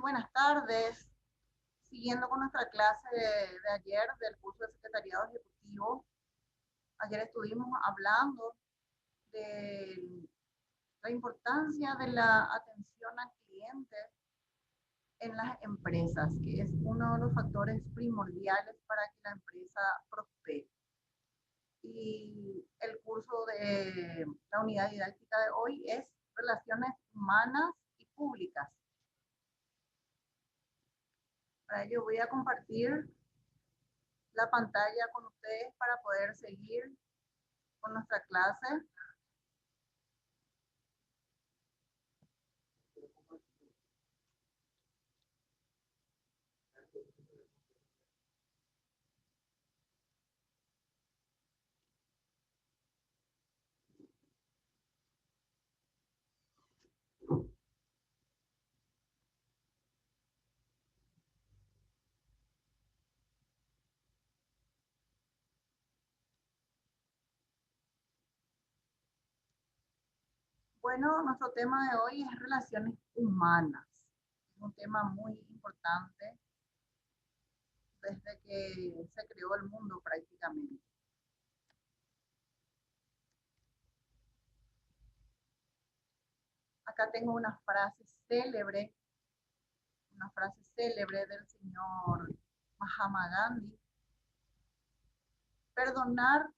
buenas tardes. Siguiendo con nuestra clase de ayer del curso de Secretariado Ejecutivo, ayer estuvimos hablando de la importancia de la atención al cliente en las empresas, que es uno de los factores primordiales para que la empresa prospere. Y el curso de la unidad didáctica de hoy es Relaciones Humanas y Públicas. Para ello voy a compartir la pantalla con ustedes para poder seguir con nuestra clase. Bueno, nuestro tema de hoy es relaciones humanas. Es un tema muy importante desde que se creó el mundo prácticamente. Acá tengo una frase célebre del señor Mahatma Gandhi. Perdonar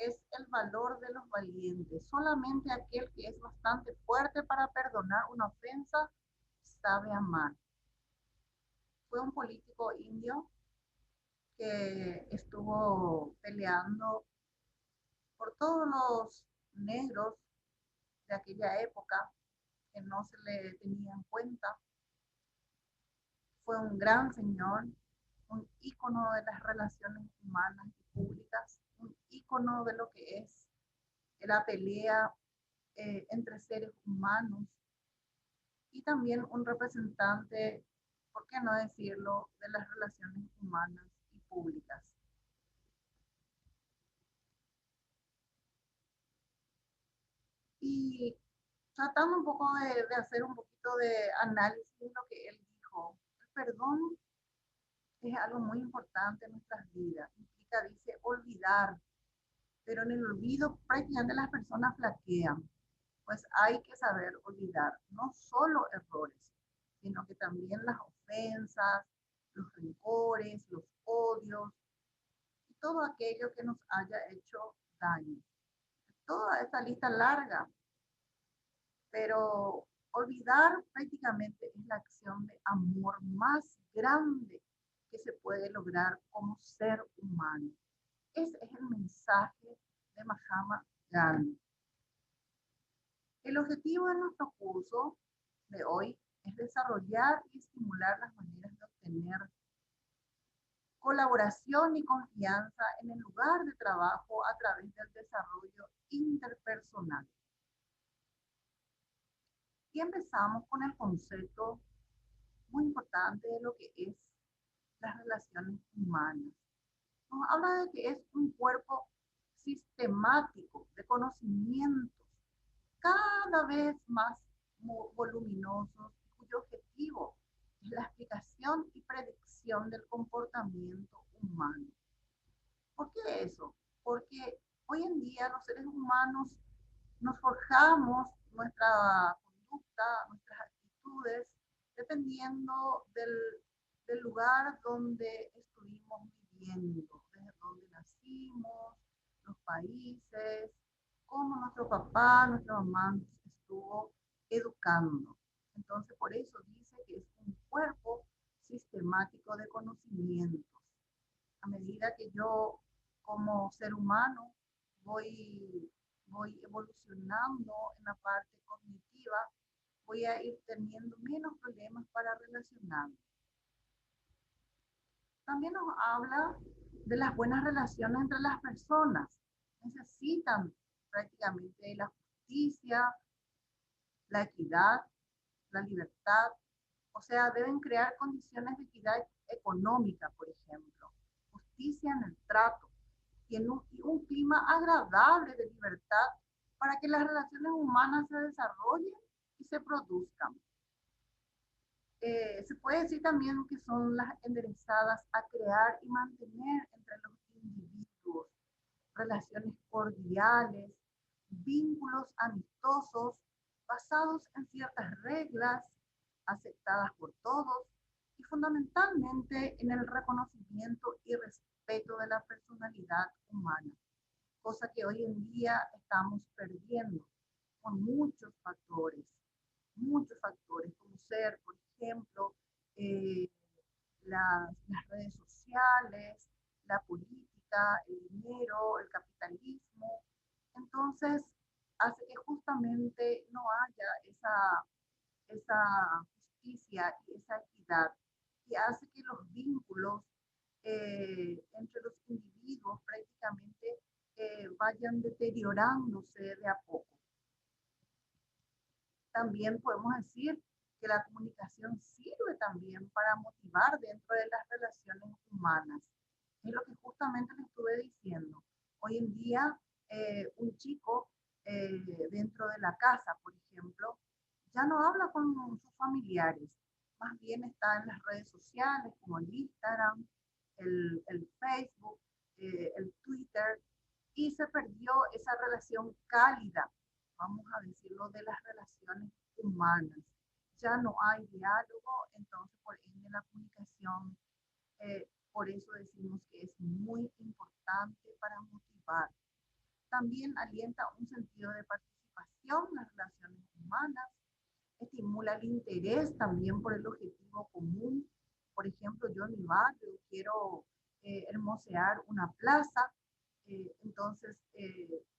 es el valor de los valientes. Solamente aquel que es bastante fuerte para perdonar una ofensa sabe amar. Fue un político indio que estuvo peleando por todos los negros de aquella época que no se le tenía en cuenta. Fue un gran señor, un ícono de las relaciones humanas y públicas, un ícono de lo que es la pelea entre seres humanos y también un representante, por qué no decirlo, de las relaciones humanas y públicas. Y tratando un poco de hacer un poquito de análisis de lo que él dijo, el perdón es algo muy importante en nuestras vidas. Implica, dice, olvidar, pero en el olvido prácticamente las personas flaquean. Pues hay que saber olvidar, no solo errores, sino que también las ofensas, los rencores, los odios y todo aquello que nos haya hecho daño. Toda esta lista larga, pero olvidar prácticamente es la acción de amor más grande que se puede lograr como ser humano. Ese es el mensaje de Mahatma Gandhi. El objetivo de nuestro curso de hoy es desarrollar y estimular las maneras de obtener colaboración y confianza en el lugar de trabajo a través del desarrollo interpersonal. Y empezamos con el concepto muy importante de lo que es las relaciones humanas. Nos habla de que es un cuerpo sistemático de conocimientos cada vez más voluminosos, cuyo objetivo es la explicación y predicción del comportamiento humano. ¿Por qué eso? Porque hoy en día los seres humanos nos forjamos nuestra conducta, nuestras actitudes, dependiendo del lugar donde estuvimos viviendo, desde donde nacimos, los países, cómo nuestro papá, nuestra mamá nos estuvo educando. Entonces, por eso dice que es un cuerpo sistemático de conocimientos. A medida que yo, como ser humano, voy evolucionando en la parte cognitiva, voy a ir teniendo menos problemas para relacionarme. También nos habla de las buenas relaciones entre las personas. Necesitan prácticamente la justicia, la equidad, la libertad. O sea, deben crear condiciones de equidad económica, por ejemplo, justicia en el trato y un clima agradable de libertad para que las relaciones humanas se desarrollen y se produzcan. Se puede decir también que son las enderezadas a crear y mantener entre los individuos relaciones cordiales, vínculos amistosos basados en ciertas reglas aceptadas por todos y fundamentalmente en el reconocimiento y respeto de la personalidad humana, cosa que hoy en día estamos perdiendo con muchos factores, como ser, por ejemplo, eh, las redes sociales, la política, el dinero, el capitalismo. Entonces, hace que justamente no haya esa justicia y esa equidad, y hace que los vínculos entre los individuos prácticamente vayan deteriorándose de a poco. También podemos decir que la comunicación sirve también para motivar dentro de las relaciones humanas. Es lo que justamente le estuve diciendo. Hoy en día, un chico dentro de la casa, por ejemplo, ya no habla con sus familiares, más bien está en las redes sociales como el Instagram, el Facebook, el Twitter, y se perdió esa relación cálida, vamos a decirlo, de las relaciones humanas. Ya no hay diálogo, entonces por ende la comunicación, por eso decimos que es muy importante para motivar. También alienta un sentido de participación en las relaciones humanas, estimula el interés también por el objetivo común. Por ejemplo, yo en mi barrio quiero hermosear una plaza, entonces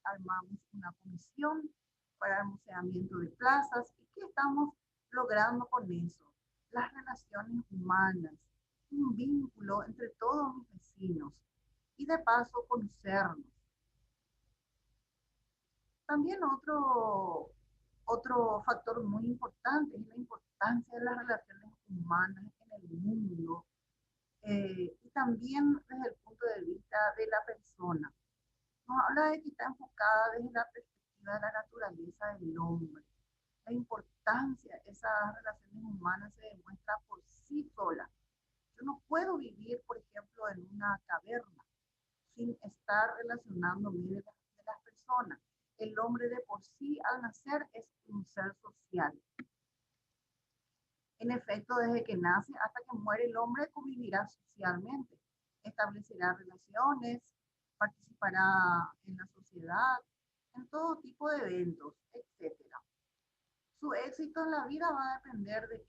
armamos una comisión para el hermoseamiento de plazas. ¿Y qué estamos logrando con eso? Las relaciones humanas, un vínculo entre todos mis vecinos y de paso conocernos. También otro factor muy importante es la importancia de las relaciones humanas en el mundo, y también desde el punto de vista de la persona. Nos habla de que está enfocada desde la perspectiva de la naturaleza del hombre. La importancia de esas relaciones humanas se demuestra por sí sola. Yo no puedo vivir, por ejemplo, en una caverna sin estar relacionándome de las personas. El hombre de por sí al nacer es un ser social. En efecto, desde que nace hasta que muere el hombre convivirá socialmente, establecerá relaciones, participará en la sociedad, en todo tipo de eventos, etcétera. Su éxito en la vida va a depender de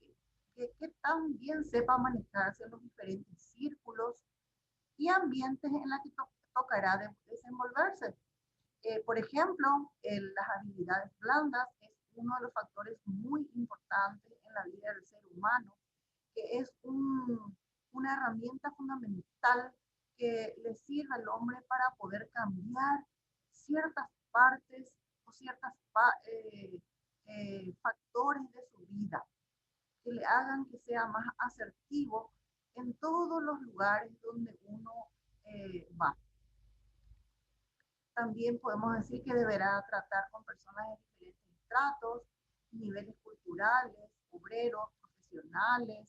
que tan bien sepa manejarse en los diferentes círculos y ambientes en los que tocará desenvolverse. Por ejemplo, las habilidades blandas es uno de los factores muy importantes en la vida del ser humano, que es una herramienta fundamental que le sirve al hombre para poder cambiar ciertas partes o ciertos factores de su vida, que le hagan que sea más asertivo en todos los lugares donde uno va. También podemos decir que deberá tratar con personas de diferentes estratos, niveles culturales, obreros, profesionales,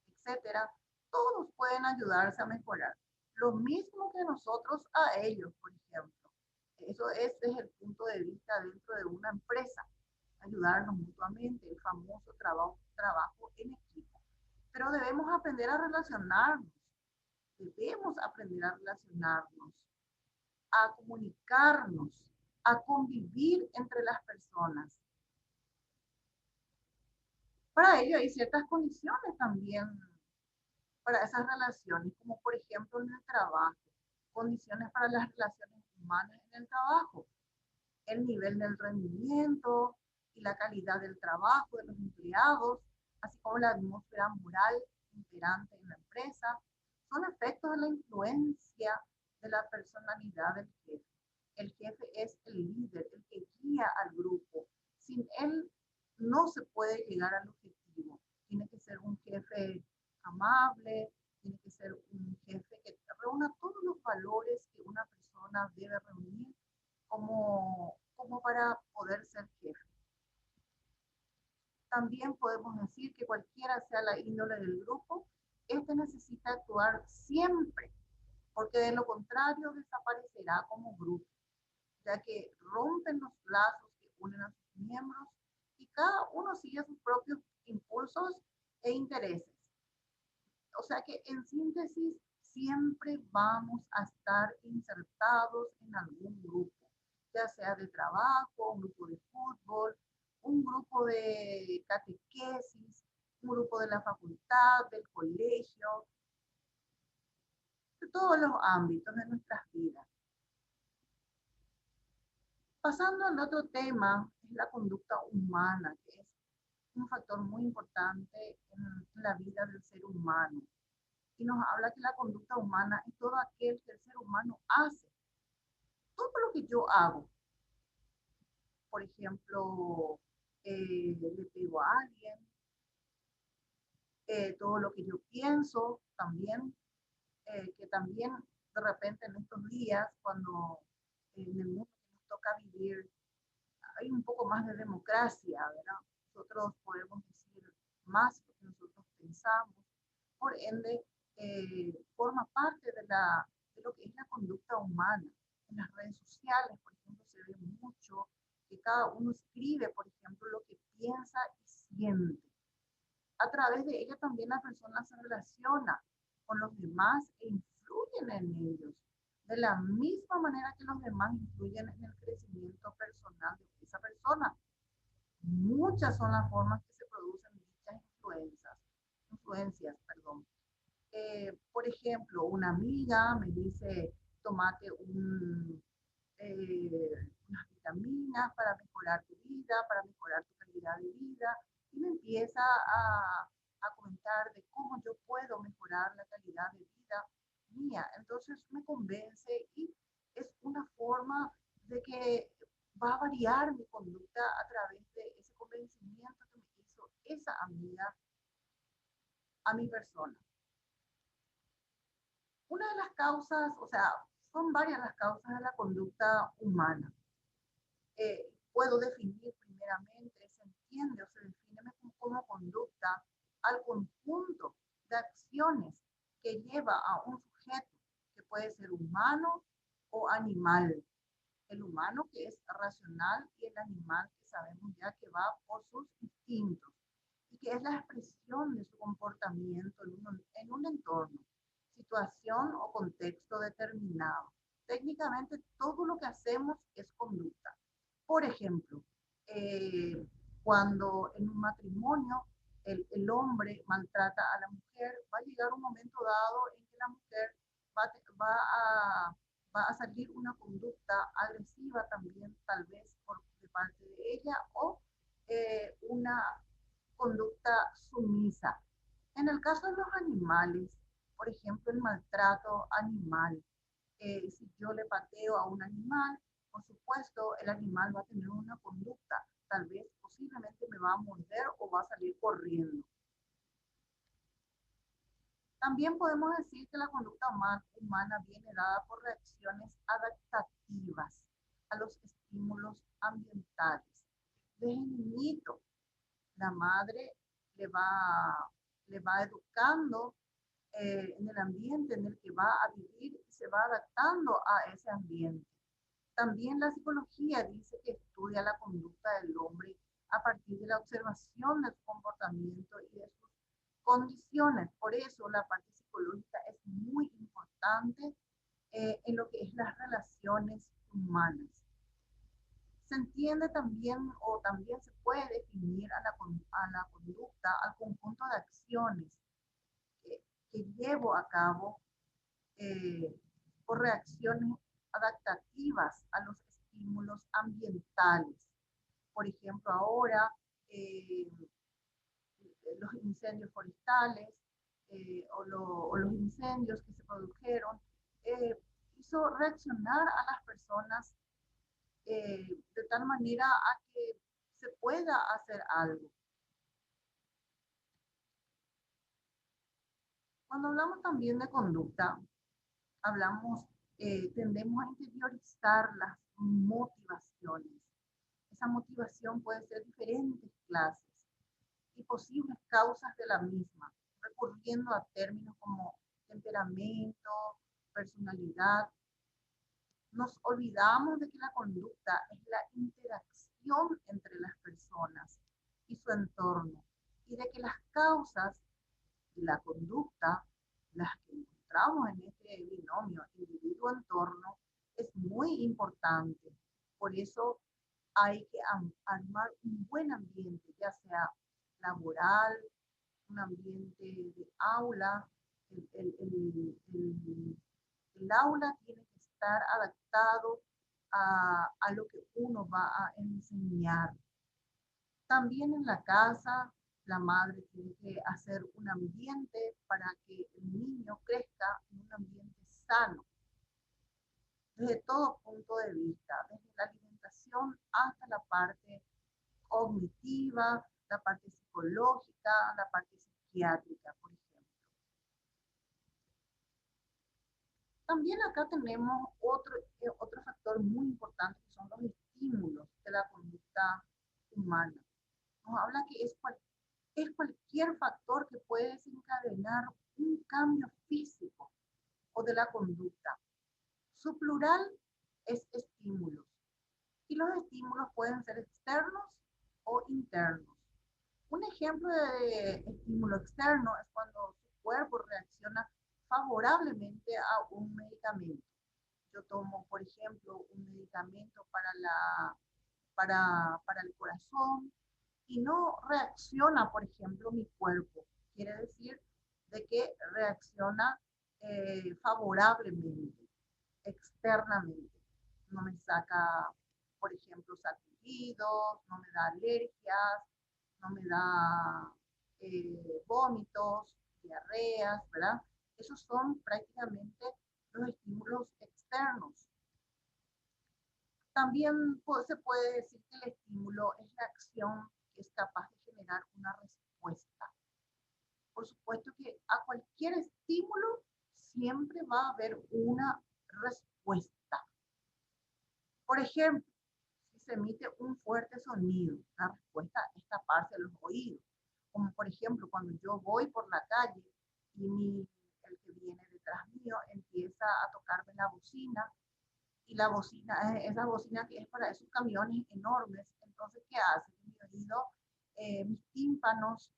etcétera. Todos pueden ayudarse a mejorar. Lo mismo que nosotros a ellos, por ejemplo. Eso es desde el punto de vista dentro de una empresa. Ayudarnos mutuamente, el famoso trabajo en equipo. Pero debemos aprender a relacionarnos. Debemos aprender a relacionarnos, a comunicarnos, a convivir entre las personas. Para ello hay ciertas condiciones también para esas relaciones, como por ejemplo en el trabajo, condiciones para las relaciones humanas en el trabajo, el nivel del rendimiento y la calidad del trabajo de los empleados, así como la atmósfera moral imperante en la empresa, son efectos de la influencia de la personalidad del jefe. El jefe es el líder, el que guía al grupo. Sin él no se puede llegar al objetivo. Tiene que ser un jefe amable, tiene que ser un jefe que reúna todos los valores que una persona debe reunir como para poder ser jefe. También podemos decir que cualquiera sea la índole del grupo, este necesita actuar siempre, porque de lo contrario desaparecerá como grupo, ya que rompen los lazos que unen a sus miembros y cada uno sigue sus propios impulsos e intereses. O sea que en síntesis, siempre vamos a estar insertados en algún grupo, ya sea de trabajo, un grupo de fútbol, un grupo de catequesis, un grupo de la facultad, del colegio, de todos los ámbitos de nuestras vidas. Pasando al otro tema, es la conducta humana, que es un factor muy importante en la vida del ser humano. Y nos habla que la conducta humana es todo aquel que el ser humano hace. Todo lo que yo hago, por ejemplo, le pego a alguien, todo lo que yo pienso también, que también de repente en estos días, cuando en el mundo que nos toca vivir, hay un poco más de democracia, ¿verdad? Nosotros podemos decir más lo que nosotros pensamos, por ende, forma parte de lo que es la conducta humana. En las redes sociales, por ejemplo, se ve mucho que cada uno escribe, por ejemplo, lo que piensa y siente. A través de ella también la persona se relaciona con los demás e influyen en ellos, de la misma manera que los demás influyen en el crecimiento personal de esa persona. Muchas son las formas que se producen dichas influencias, perdón. Por ejemplo, una amiga me dice, tomate unas vitaminas para mejorar tu vida, para mejorar tu calidad de vida, y me empieza a comentar de cómo yo puedo mejorar la calidad de vida mía. Entonces me convence y es una forma de que va a variar mi conducta a través de ese convencimiento que me hizo esa amiga a mi persona. Una de las causas, o sea, son varias las causas de la conducta humana. Puedo definir primeramente, se entiende o se define como conducta al conjunto de acciones que lleva a un sujeto, que puede ser humano o animal. El humano que es racional y el animal que sabemos ya que va por sus instintos y que es la expresión de su comportamiento en un entorno, situación o contexto determinado. Técnicamente todo lo que hacemos es conducta. Por ejemplo, eh, cuando en un matrimonio el hombre maltrata a la mujer, va a llegar un momento dado en que la mujer va, va a va a salir una conducta agresiva también, tal vez de parte de ella, o una conducta sumisa. En el caso de los animales, por ejemplo, el maltrato animal, si yo le pateo a un animal, por supuesto, el animal va a tener una conducta, tal vez posiblemente me va a morder o va a salir corriendo. También podemos decir que la conducta humana viene dada por reacciones adaptativas a los estímulos ambientales. Desde niñito, la madre le va, le va educando en el ambiente en el que va a vivir y se va adaptando a ese ambiente. También la psicología dice que estudia la conducta del hombre a partir de la observación de su comportamiento y de sus condiciones. Por eso la parte psicológica es muy importante en lo que es las relaciones humanas. Se entiende también o también se puede definir a la conducta, al conjunto de acciones que llevo a cabo eh, por reacciones adaptativas a los estímulos ambientales. Por ejemplo, ahora los incendios forestales o los incendios que se produjeron hizo reaccionar a las personas de tal manera a que se pueda hacer algo. Cuando hablamos también de conducta, hablamos, tendemos a interiorizar las motivaciones. Esa motivación puede ser diferentes clases. y posibles causas de la misma, recurriendo a términos como temperamento, personalidad. Nos olvidamos de que la conducta es la interacción entre las personas y su entorno, y de que las causas de la conducta, las que encontramos en este binomio individuo-entorno, es muy importante. Por eso hay que armar un buen ambiente, ya sea laboral, un ambiente de aula. El aula tiene que estar adaptado a lo que uno va a enseñar. También en la casa, la madre tiene que hacer un ambiente para que el niño crezca en un ambiente sano, desde todo punto de vista, desde la alimentación hasta la parte cognitiva, la parte psicológica, la parte psiquiátrica, por ejemplo. También acá tenemos otro factor muy importante que son los estímulos de la conducta humana. Nos habla que es cualquier factor que puede desencadenar un cambio físico o de la conducta. Su plural es estímulos. Y los estímulos pueden ser externos o internos. Un ejemplo de estímulo externo es cuando su cuerpo reacciona favorablemente a un medicamento. Yo tomo, por ejemplo, un medicamento para el corazón y no reacciona, por ejemplo, mi cuerpo. Quiere decir de que reacciona favorablemente, externamente. No me saca, por ejemplo, sacudidos, no me da alergias, no me da vómitos, diarreas, ¿verdad? Esos son prácticamente los estímulos externos. También se puede decir que el estímulo es la acción que es capaz de generar una respuesta. Por supuesto que a cualquier estímulo siempre va a haber una respuesta. Por ejemplo, si se emite un fuerte sonido, la respuesta es taparse los oídos. Como por ejemplo, cuando yo voy por la calle y el que viene detrás mío empieza a tocarme la bocina, y la bocina, esa bocina que es para esos camiones enormes, entonces, ¿qué hace? Mi oído, mis tímpanos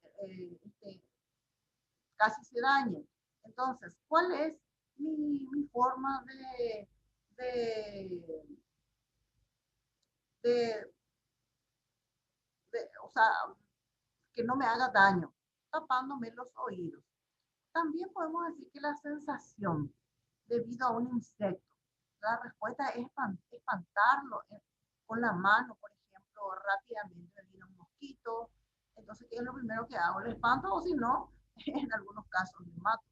casi se dañan. Entonces, ¿cuál es mi forma de, de, o sea, que no me haga daño? Tapándome los oídos. También podemos decir que la sensación debido a un insecto, la respuesta es espantarlo con la mano, por ejemplo, rápidamente viene un mosquito, entonces, ¿qué es lo primero que hago? Le espanto o si no, en algunos casos le mato,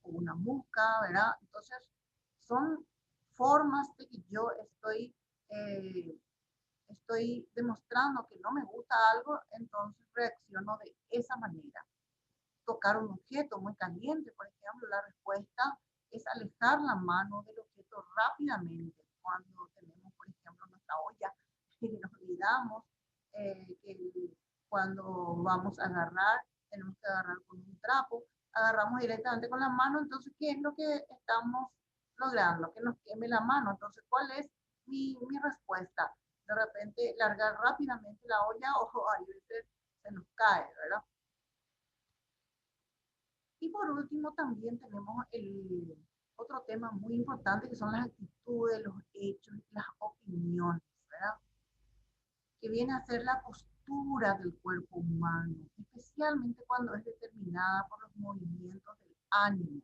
o una mosca, ¿verdad? Entonces, son formas de que yo estoy demostrando que no me gusta algo, entonces reacciono de esa manera. Tocar un objeto muy caliente, por ejemplo, la respuesta es alejar la mano del objeto rápidamente. Cuando tenemos, por ejemplo, nuestra olla y nos olvidamos que cuando vamos a agarrar, tenemos que agarrar con un trapo, agarramos directamente con la mano, entonces, ¿qué es lo que estamos logrando? Que nos queme la mano. Entonces, ¿cuál es mi respuesta? De repente, largar rápidamente la olla o a veces se nos cae, ¿verdad? Y por último, también tenemos otro tema muy importante que son las actitudes, los hechos, las opiniones, ¿verdad? Que viene a ser la postura del cuerpo humano, especialmente cuando es determinada por los movimientos del ánimo,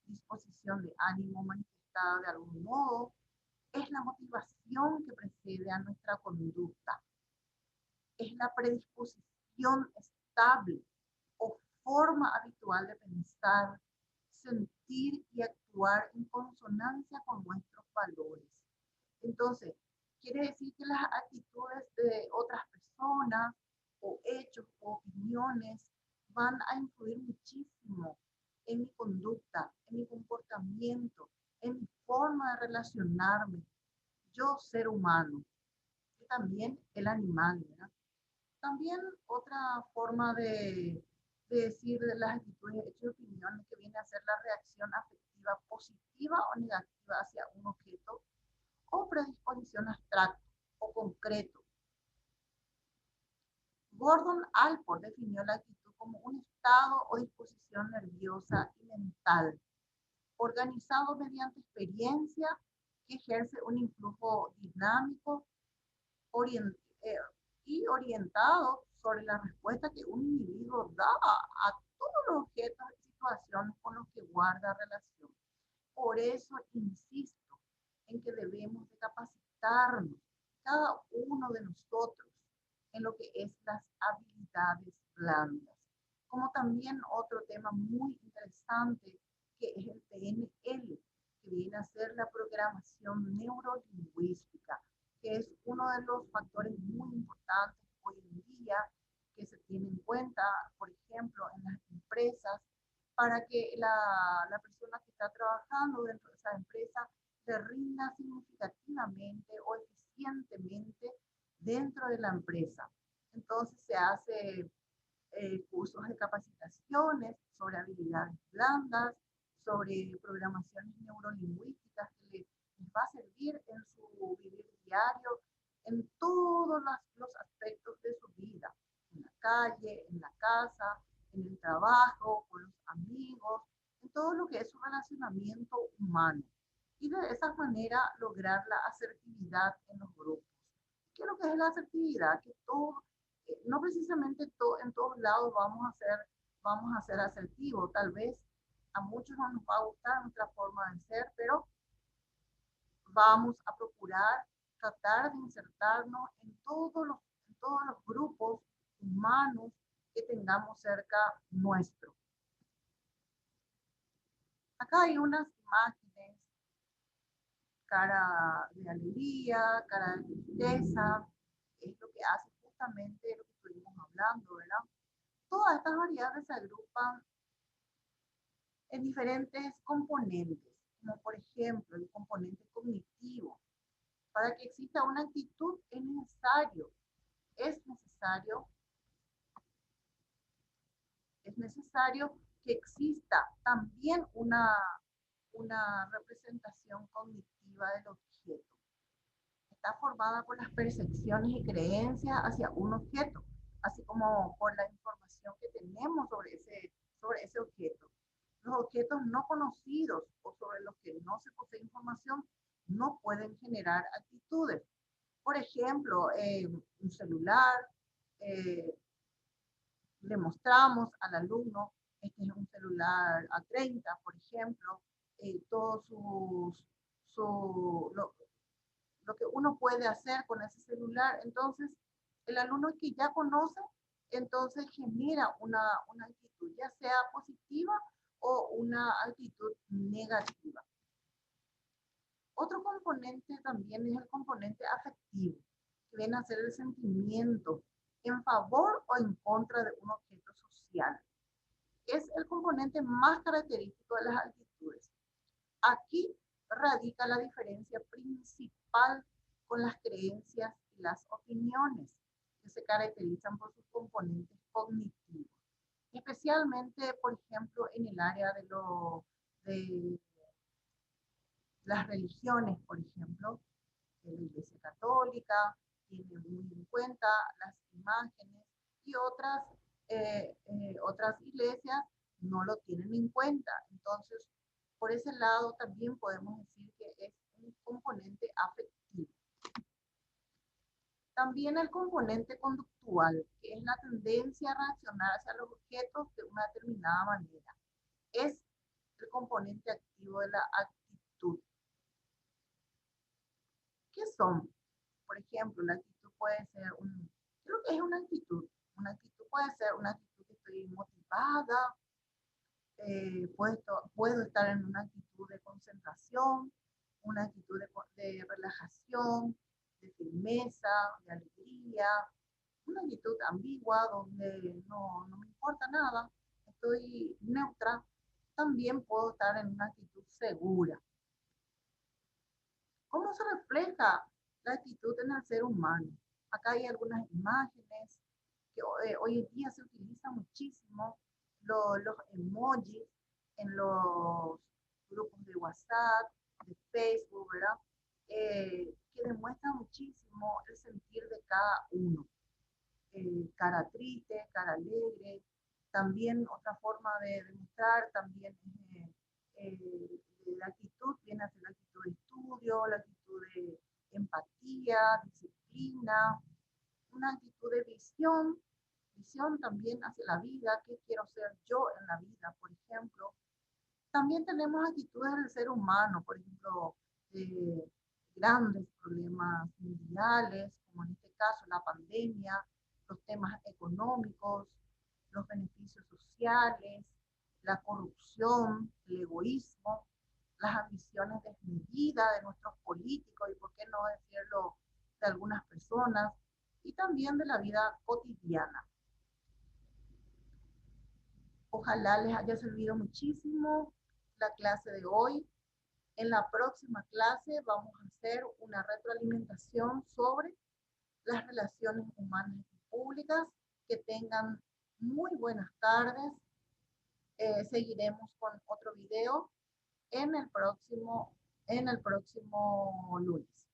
disposición de ánimo manifestada de algún modo, es la motivación que precede a nuestra conducta, es la predisposición estable o forma habitual de pensar, sentir y actuar en consonancia con nuestros valores. Entonces, quiere decir que las actitudes de otras personas o hechos o opiniones van a influir muchísimo en mi conducta, en mi comportamiento, en mi forma de relacionarme. Yo, ser humano, y también el animal, ¿verdad? También otra forma de decir de las actitudes, hechos y opiniones que viene a ser la reacción afectiva positiva o negativa hacia un objeto o predisposición abstracta o concreto. Gordon Allport definió la actitud como un estado o disposición nerviosa y mental, organizado mediante experiencia que ejerce un influjo dinámico orient eh, y orientado sobre la respuesta que un individuo da a todos los objetos y situaciones con los que guarda relación. Por eso insisto en que debemos de capacitarnos, cada uno de nosotros, en lo que es las habilidades blandas. Como también otro tema muy interesante que es el PNL, que viene a ser la programación neurolingüística, que es uno de los factores muy importantes hoy en día que se tiene en cuenta, por ejemplo, en las empresas, para que la persona que está trabajando dentro de esa empresa se rinda significativamente o eficientemente dentro de la empresa. Entonces se hace cursos de capacitaciones sobre habilidades blandas, sobre programaciones neurolingüísticas que les va a servir en su vivir diario, en todos los aspectos de su vida, en la calle, en la casa, en el trabajo, con los amigos, en todo lo que es su relacionamiento humano. Y de esa manera lograr la asertividad en los grupos. ¿Qué es lo que es la asertividad? Que todo, no precisamente en todos lados vamos a ser asertivos. Tal vez a muchos no nos va a gustar nuestra forma de ser, pero vamos a procurar tratar de insertarnos en todos los grupos humanos que tengamos cerca nuestro. Acá hay unas imágenes, cara de alegría, cara de tristeza, es lo que hace justamente lo que estuvimos hablando, ¿verdad? Todas estas variables se agrupan en diferentes componentes, como por ejemplo el componente cognitivo. Para que exista una actitud es necesario, es necesario que exista también una representación cognitiva del objeto. Está formada por las percepciones y creencias hacia un objeto, así como por la información que tenemos sobre ese objeto. Los objetos no conocidos o sobre los que no se posee información no pueden generar actitudes. Por ejemplo, un celular, eh, le mostramos al alumno, este es un celular A30, por ejemplo, todos lo que uno puede hacer con ese celular. Entonces, el alumno que ya conoce, entonces genera una actitud, ya sea positiva o una actitud negativa. Otro componente también es el componente afectivo, que viene a ser el sentimiento en favor o en contra de un objeto social. Es el componente más característico de las actitudes. Aquí radica la diferencia principal con las creencias y las opiniones, que se caracterizan por sus componentes cognitivos. Especialmente, por ejemplo, en el área de las religiones, por ejemplo, de la Iglesia Católica, tiene muy en cuenta las imágenes y otras iglesias no lo tienen en cuenta. Entonces, por ese lado también podemos decir que es un componente afectivo. También el componente conductual, que es la tendencia a reaccionar hacia los objetos de una determinada manera. Es el componente activo de la actitud. ¿Qué son? Por ejemplo, la actitud puede ser creo que es una actitud. Una actitud puede ser una actitud que estoy motivada, puedo estar en una actitud de concentración, una actitud de relajación, de firmeza, de alegría, una actitud ambigua donde no me importa nada, estoy neutra. También puedo estar en una actitud segura. ¿Cómo se refleja la actitud en el ser humano? Acá hay algunas imágenes que hoy en día se utiliza muchísimo los emojis en los grupos de WhatsApp, de Facebook, ¿verdad? Que demuestra muchísimo el sentir de cada uno. Cara triste, cara alegre. También otra forma de demostrar también la actitud, viene a ser la actitud de estudio, la actitud de empatía, disciplina, una actitud de visión también hacia la vida, qué quiero ser yo en la vida, por ejemplo. También tenemos actitudes del ser humano, por ejemplo, eh, grandes problemas mundiales, como en este caso la pandemia, los temas económicos, los beneficios sociales, la corrupción, el egoísmo, las ambiciones desmedidas de nuestros políticos y, por qué no decirlo, de algunas personas, y también de la vida cotidiana. Ojalá les haya servido muchísimo la clase de hoy. En la próxima clase vamos a hacer una retroalimentación sobre las relaciones humanas y públicas. Que tengan muy buenas tardes. Seguiremos con otro video en el próximo lunes.